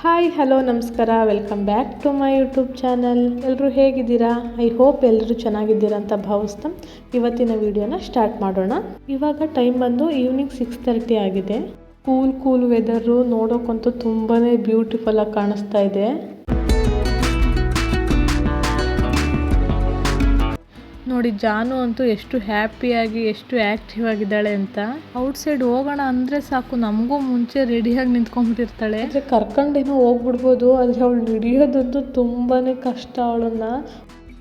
Hi hello ನಮಸ್ಕಾರ, welcome back to my YouTube channel. ಎಲ್ಲರೂ ಹೇಗಿದ್ದೀರಾ? ಐ ಹೋಪ್ ಎಲ್ಲರೂ ಚೆನ್ನಾಗಿದ್ದೀರಾ ಅಂತ ಭಾವಿಸ್ತಾ ಇವತ್ತಿನ ವಿಡಿಯೋನ ಸ್ಟಾರ್ಟ್ ಮಾಡೋಣ. ಇವಾಗ ಟೈಮ್ ಬಂದು ಈವ್ನಿಂಗ್ 6:30 ಆಗಿದೆ. ಕೂಲ್ ವೆದರು ನೋಡೋಕ್ಕಂತೂ ತುಂಬಾ ಬ್ಯೂಟಿಫುಲ್ ಆಗಿ ಕಾಣಿಸ್ತಾ ಇದೆ. ನೋಡಿ, ಜಾನು ಅಂತೂ ಎಷ್ಟು ಹ್ಯಾಪಿಯಾಗಿ ಎಷ್ಟು ಆ್ಯಕ್ಟಿವ್ ಆಗಿದ್ದಾಳೆ ಅಂತ. ಔಟ್ಸೈಡ್ ಹೋಗೋಣ ಅಂದರೆ ಸಾಕು, ನಮಗೂ ಮುಂಚೆ ರೆಡಿಯಾಗಿ ನಿಂತ್ಕೊಂಡ್ಬಿಟ್ಟಿರ್ತಾಳೆ. ಆದರೆ ಕರ್ಕೊಂಡೇನೋ ಹೋಗ್ಬಿಡ್ಬೋದು, ಆದರೆ ಅವಳು ಹಿಡಿಯೋದಂತೂ ತುಂಬಾ ಕಷ್ಟ ಅವಳನ್ನು.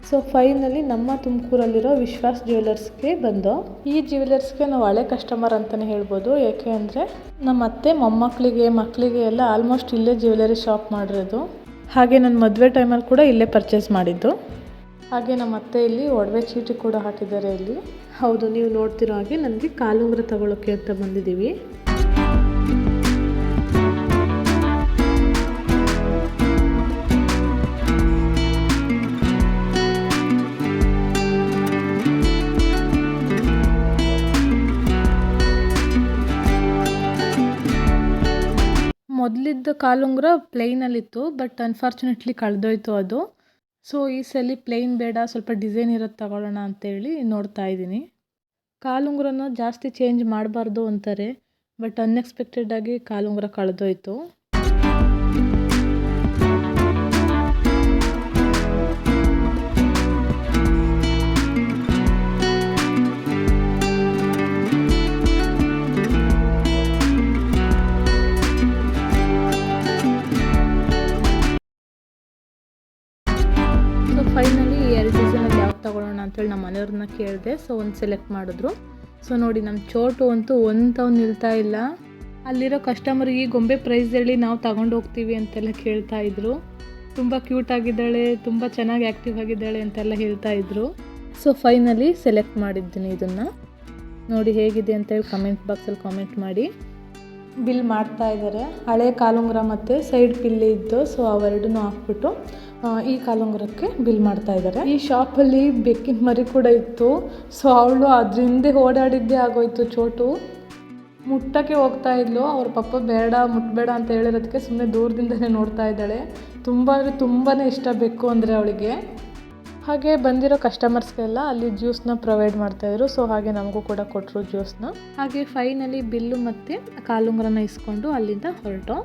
ಸೊ ಫೈನಲಿ ನಮ್ಮ ತುಮಕೂರಲ್ಲಿರೋ ವಿಶ್ವಾಸ್ ಜ್ಯುವೆಲರ್ಸ್ಗೆ ಬಂದು, ಈ ಜ್ಯುವೆಲರ್ಸ್ಗೆ ನಾವು ಹಳೆ ಕಸ್ಟಮರ್ ಅಂತಲೇ ಹೇಳ್ಬೋದು. ಯಾಕೆ ಅಂದರೆ ನಮ್ಮ ಅತ್ತೆ ಮಕ್ಕಳಿಗೆ ಎಲ್ಲ ಆಲ್ಮೋಸ್ಟ್ ಇಲ್ಲೇ ಜ್ಯುವೆಲರಿ ಶಾಪ್ ಮಾಡಿರೋದು. ಹಾಗೆ ನನ್ನ ಮದುವೆ ಟೈಮಲ್ಲಿ ಕೂಡ ಇಲ್ಲೇ ಪರ್ಚೇಸ್ ಮಾಡಿದ್ದು. ಹಾಗೆ ನಮ್ಮ ಅತ್ತೆ ಇಲ್ಲಿ ಒಡವೆ ಚೀಟಿ ಕೂಡ ಹಾಕಿದ್ದಾರೆ ಇಲ್ಲಿ. ಹೌದು, ನೀವು ನೋಡ್ತಿರೋ ಹಾಗೆ ನನಗೆ ಕಾಲುಂಗುರ ತಗೊಳ್ಳೋಕ್ಕೆ ಅಂತ ಬಂದಿದ್ದೀವಿ. ಮೊದಲಿದ್ದ ಕಾಲುಂಗುರ ಪ್ಲೈನಲ್ಲಿತ್ತು, ಬಟ್ ಅನ್ಫಾರ್ಚುನೇಟ್ಲಿ ಕಳೆದೋಯ್ತು ಅದು. ಸೊ ಈ ಸಲ ಪ್ಲೇನ್ ಬೇಡ, ಸ್ವಲ್ಪ ಡಿಸೈನ್ ಇರೋದು ತಗೊಳ್ಳೋಣ ಅಂತೇಳಿ ನೋಡ್ತಾ ಇದ್ದೀನಿ. ಕಾಲುಂಗುರನ ಜಾಸ್ತಿ ಚೇಂಜ್ ಮಾಡಬಾರ್ದು ಅಂತಾರೆ, ಬಟ್ ಅನ್ಎಕ್ಸ್ಪೆಕ್ಟೆಡಾಗಿ ಕಾಲುಂಗುರ ಕಳೆದೋಯ್ತು. ಫೈನಲಿ 2 ಡಿಸೈನಲ್ಲಿ ಯಾವ್ದು ತಗೊಳ್ಳೋಣ ಅಂತೇಳಿ ನಮ್ಮ ಮನೆಯವ್ರನ್ನ ಕೇಳಿದೆ. ಸೊ ಒಂದು ಸೆಲೆಕ್ಟ್ ಮಾಡಿದ್ರು. ಸೊ ನೋಡಿ, ನಮ್ಮ ಚೋಟು ಅಂತೂ ಒಂದು ನಿಲ್ತಾ ಇಲ್ಲ. ಅಲ್ಲಿರೋ ಕಸ್ಟಮರ್ಗೆ ಈ ಗೊಂಬೆ ಪ್ರೈಸ್ ಹೇಳಿ ನಾವು ತಗೊಂಡು ಹೋಗ್ತೀವಿ ಅಂತೆಲ್ಲ ಕೇಳ್ತಾ ಇದ್ರು. ತುಂಬ ಕ್ಯೂಟ್ ಆಗಿದ್ದಾಳೆ, ತುಂಬ ಚೆನ್ನಾಗಿ ಆ್ಯಕ್ಟಿವ್ ಆಗಿದ್ದಾಳೆ ಅಂತೆಲ್ಲ ಹೇಳ್ತಾ ಇದ್ರು. ಸೊ ಫೈನಲಿ ಸೆಲೆಕ್ಟ್ ಮಾಡಿದ್ದೀನಿ ಇದನ್ನು. ನೋಡಿ ಹೇಗಿದೆ ಅಂತೇಳಿ ಕಮೆಂಟ್ ಬಾಕ್ಸಲ್ಲಿ ಕಾಮೆಂಟ್ ಮಾಡಿ. ಬಿಲ್ ಮಾಡ್ತಾ ಇದ್ದಾರೆ. ಹಳೆ ಕಾಲುಂಗುರ ಮತ್ತು ಸೈಡ್ ಪಿಲ್ಲಿ ಇದ್ದು, ಸೊ ಅವೆರಡನ್ನೂ ಹಾಕ್ಬಿಟ್ಟು ಈ ಕಾಲುಂಗುರಕ್ಕೆ ಬಿಲ್ ಮಾಡ್ತಾ ಇದ್ದಾರೆ. ಈ ಶಾಪಲ್ಲಿ ಬೆಕ್ಕಿನ ಮರಿ ಕೂಡ ಇತ್ತು. ಸೊ ಅವಳು ಅದರಿಂದ ಓಡಾಡಿದ್ದೇ ಆಗೋಯ್ತು. ಚೋಟು ಮುಟ್ಟಕ್ಕೆ ಹೋಗ್ತಾ ಇದ್ಲು. ಅವ್ರ ಪಪ್ಪ ಮುಟ್ಟಬೇಡ ಅಂತ ಹೇಳಿರೋದಕ್ಕೆ ಸುಮ್ಮನೆ ದೂರದಿಂದನೇ ನೋಡ್ತಾ ಇದ್ದಾಳೆ. ತುಂಬಾ ಇಷ್ಟ ಬೇಕು ಅಂದರೆ ಅವಳಿಗೆ. ಹಾಗೆ ಬಂದಿರೋ ಕಸ್ಟಮರ್ಸ್ಗೆಲ್ಲ ಅಲ್ಲಿ ಜ್ಯೂಸನ್ನ ಪ್ರೊವೈಡ್ ಮಾಡ್ತಾಯಿದ್ರು. ಸೊ ಹಾಗೆ ನಮಗೂ ಕೂಡ ಕೊಟ್ಟರು ಜ್ಯೂಸನ್ನ. ಹಾಗೆ ಫೈನಲಿ ಬಿಲ್ಲು ಮತ್ತು ಕಾಲುಂಗುರನ ಇಸ್ಕೊಂಡು ಅಲ್ಲಿಂದ ಹೊರಟು.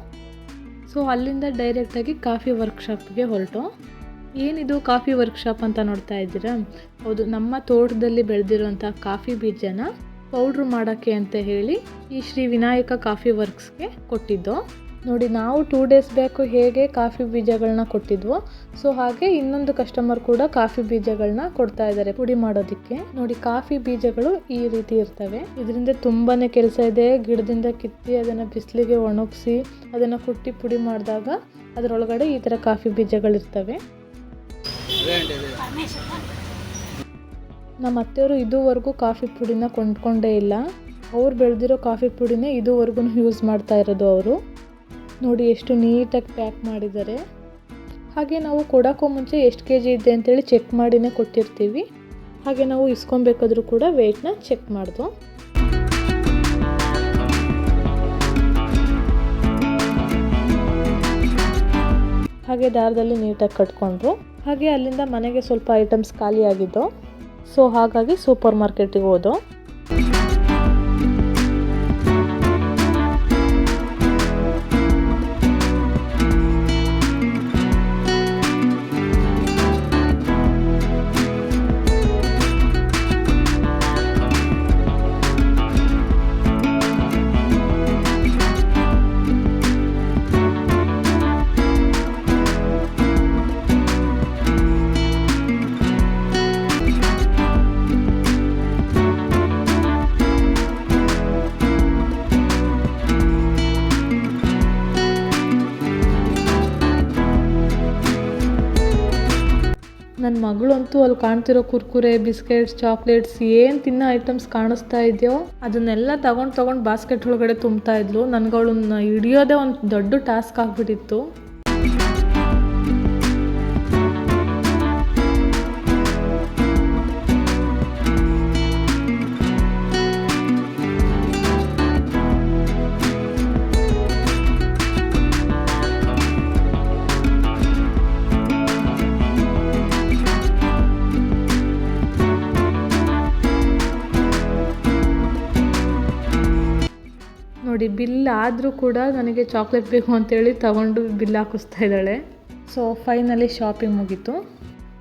ಸೊ ಅಲ್ಲಿಂದ ಡೈರೆಕ್ಟಾಗಿ ಕಾಫಿ ವರ್ಕ್ಶಾಪ್ಗೆ ಹೊರಟು. ಏನಿದು ಕಾಫಿ ವರ್ಕ್ಶಾಪ್ ಅಂತ ನೋಡ್ತಾ ಇದ್ದೀರಾ? ಹೌದು, ನಮ್ಮ ತೋಟದಲ್ಲಿ ಬೆಳೆದಿರುವಂಥ ಕಾಫಿ ಬೀಜನ ಪೌಡ್ರ್ ಮಾಡೋಕ್ಕೆ ಅಂತ ಹೇಳಿ ಈ ಶ್ರೀ ವಿನಾಯಕ ಕಾಫಿ ವರ್ಕ್ಸ್ಗೆ ಕೊಟ್ಟಿದ್ದು. ನೋಡಿ, ನಾವು 2 ಡೇಸ್ ಬ್ಯಾಕು ಹೇಗೆ ಕಾಫಿ ಬೀಜಗಳನ್ನ ಕೊಟ್ಟಿದ್ವೋ, ಸೊ ಹಾಗೆ ಇನ್ನೊಂದು ಕಸ್ಟಮರ್ ಕೂಡ ಕಾಫಿ ಬೀಜಗಳನ್ನ ಕೊಡ್ತಾ ಇದ್ದಾರೆ ಪುಡಿ ಮಾಡೋದಕ್ಕೆ. ನೋಡಿ, ಕಾಫಿ ಬೀಜಗಳು ಈ ರೀತಿ ಇರ್ತವೆ. ಇದರಿಂದ ತುಂಬಾ ಕೆಲಸ ಇದೆ. ಗಿಡದಿಂದ ಕಿತ್ತಿ ಅದನ್ನು ಬಿಸಿಲಿಗೆ ಒಣಗಿಸಿ ಅದನ್ನು ಕುಟ್ಟಿ ಪುಡಿ ಮಾಡಿದಾಗ ಅದರೊಳಗಡೆ ಈ ಥರ ಕಾಫಿ ಬೀಜಗಳಿರ್ತವೆ. ನಮ್ಮ ಅತ್ತೆಯವರು ಇದುವರೆಗೂ ಕಾಫಿ ಪುಡಿನ ಕೊಂಡ್ಕೊಂಡೇ ಇಲ್ಲ. ಅವ್ರು ಬೆಳೆದಿರೋ ಕಾಫಿ ಪುಡಿನೇ ಇದುವರೆಗೂ ಯೂಸ್ ಮಾಡ್ತಾ ಇರೋದು ಅವರು. ನೋಡಿ ಎಷ್ಟು ನೀಟಾಗಿ ಪ್ಯಾಕ್ ಮಾಡಿದ್ದಾರೆ. ಹಾಗೆ ನಾವು ಕೊಡೋಕ್ಕೂ ಮುಂಚೆ ಎಷ್ಟು kg ಇದೆ ಅಂತೇಳಿ ಚೆಕ್ ಮಾಡಿನೇ ಕೊಟ್ಟಿರ್ತೀವಿ. ಹಾಗೆ ನಾವು ಇಸ್ಕೊಬೇಕಾದ್ರೂ ಕೂಡ ವೆಯ್ಟ್ನ ಚೆಕ್ ಮಾಡ್ದು. ಹಾಗೆ ದಾರದಲ್ಲಿ ನೀಟಾಗಿ ಕಟ್ಕೊಂಡ್ರು. ಹಾಗೆ ಅಲ್ಲಿಂದ ಮನೆಗೆ ಸ್ವಲ್ಪ ಐಟಮ್ಸ್ ಖಾಲಿ ಆಗಿದ್ದು. ಸೊ ಹಾಗಾಗಿ ಸೂಪರ್ ಮಾರ್ಕೆಟಿಗೆ ಹೋದೋ. ನನ್ನ ಮಗಳಂತೂ ಅಲ್ಲಿ ಕಾಣ್ತಿರೋ ಕುರ್ಕುರೆ, ಬಿಸ್ಕೆಟ್ಸ್, ಚಾಕ್ಲೇಟ್ಸ್ ಏನು ತಿನ್ನೋ ಐಟಮ್ಸ್ ಕಾಣಿಸ್ತಾ ಇದೆಯೋ ಅದನ್ನೆಲ್ಲ ತಗೊಂಡು ಬಾಸ್ಕೆಟ್ ಒಳಗಡೆ ತುಂಬ್ತಾ ಇದ್ಲು. ನನಗೆ ಅವಳನ್ನ ಹಿಡಿಯೋದೇ ಒಂದು ದೊಡ್ಡ ಟಾಸ್ಕ್ ಆಗಿಬಿಟ್ಟಿತ್ತು. ನೋಡಿ ಬಿಲ್ ಆದರೂ ಕೂಡ ನನಗೆ ಚಾಕ್ಲೇಟ್ ಬೇಕು ಅಂತೇಳಿ ತಗೊಂಡು ಬಿಲ್ ಹಾಕಿಸ್ತಾ ಇದ್ದಾಳೆ. ಸೊ ಫೈನಲಿ ಶಾಪಿಂಗ್ ಮುಗೀತು.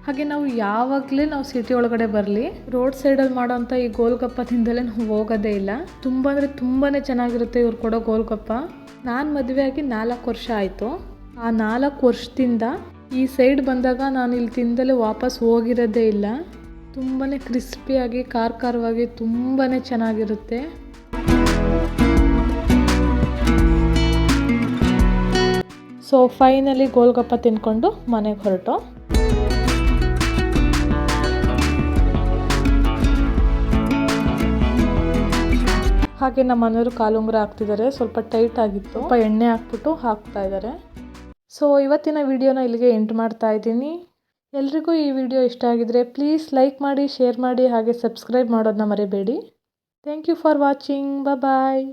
ಹಾಗೆ ನಾವು ಯಾವಾಗಲೇ ನಾವು ಸಿಟಿ ಒಳಗಡೆ ಬರಲಿ ರೋಡ್ ಸೈಡಲ್ಲಿ ಮಾಡೋಂಥ ಈ ಗೋಲ್ಗಪ್ಪ ತಿಂದಲೇ ನಾವು ಹೋಗೋದೇ ಇಲ್ಲ. ತುಂಬ ಅಂದರೆ ತುಂಬಾ ಚೆನ್ನಾಗಿರುತ್ತೆ ಇವ್ರು ಕೊಡೋ ಗೋಲ್ಗಪ್ಪ. ನಾನು ಮದುವೆಯಾಗಿ 4 ವರ್ಷ ಆಯಿತು. ಆ 4 ವರ್ಷದಿಂದ ಈ ಸೈಡ್ ಬಂದಾಗ ನಾನು ಇಲ್ಲಿ ತಿಂದಲೇ ವಾಪಸ್ ಹೋಗಿರೋದೇ ಇಲ್ಲ. ತುಂಬಾ ಕ್ರಿಸ್ಪಿಯಾಗಿ ಖಾರವಾಗಿ ತುಂಬಾ ಚೆನ್ನಾಗಿರುತ್ತೆ. ಸೊ ಫೈನಲಿ ಗೋಲ್ಗಪ್ಪ ತಿನ್ಕೊಂಡು ಮನೆಗೆ ಹೊರಟು. ಹಾಗೆ ನಮ್ಮ ಮನೆಯವರು ಕಾಲುಂಗುರ ಹಾಕ್ತಿದ್ದಾರೆ. ಸ್ವಲ್ಪ ಟೈಟ್ ಆಗಿತ್ತು, ಸ್ವಲ್ಪ ಎಣ್ಣೆ ಹಾಕ್ಬಿಟ್ಟು ಹಾಕ್ತಾ ಇದ್ದಾರೆ. ಸೊ ಇವತ್ತಿನ ವಿಡಿಯೋನ ಇಲ್ಲಿಗೆ ಎಂಡ್ ಮಾಡ್ತಾ ಇದ್ದೀನಿ. ಎಲ್ರಿಗೂ ಈ ವಿಡಿಯೋ ಇಷ್ಟ ಆಗಿದ್ರೆ ಪ್ಲೀಸ್ ಲೈಕ್ ಮಾಡಿ, ಶೇರ್ ಮಾಡಿ, ಹಾಗೆ ಸಬ್ಸ್ಕ್ರೈಬ್ ಮಾಡೋದನ್ನ ಮರಿಬೇಡಿ. Thank you for watching. Bye.